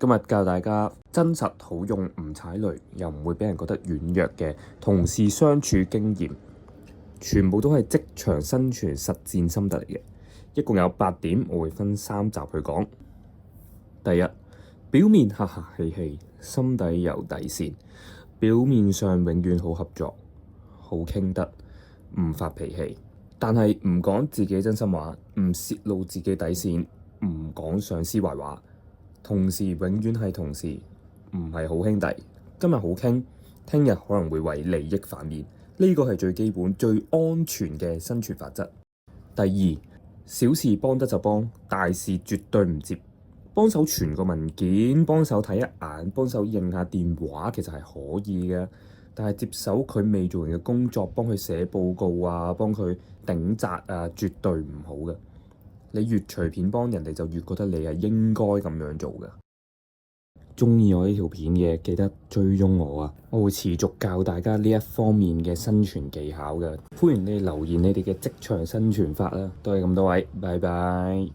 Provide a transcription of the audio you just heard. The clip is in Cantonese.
今日教大家真實好用，唔踩雷，又唔會俾人覺得軟弱嘅同事相處經驗，全部都係職場生存實戰心得嚟嘅。一共有8點，我會分3集去講。第一，表面客客氣氣，心底有底線。表面上永遠好合作，好傾得，唔發脾氣，但係唔講自己真心話，唔泄露自己底線，唔講上司壞話。同事永遠係同事，唔係好兄弟。今日好傾，聽日可能會為利益反面。呢個係最基本、最安全嘅生存法則。第二，小事幫得就幫，大事絕對唔接。幫手傳個文件，幫手睇一眼，幫手應下電話，其實係可以嘅。但係接手佢未做完嘅工作，幫佢寫報告啊，幫佢頂責啊，絕對唔好嘅。你越隨便幫人哋，就越覺得你係應該咁樣做嘅。鍾意我呢條片嘅，記得追蹤我啊！我會持續教大家呢一方面嘅生存技巧嘅。歡迎你留言你哋嘅職場生存法啦！多謝咁多位，拜拜。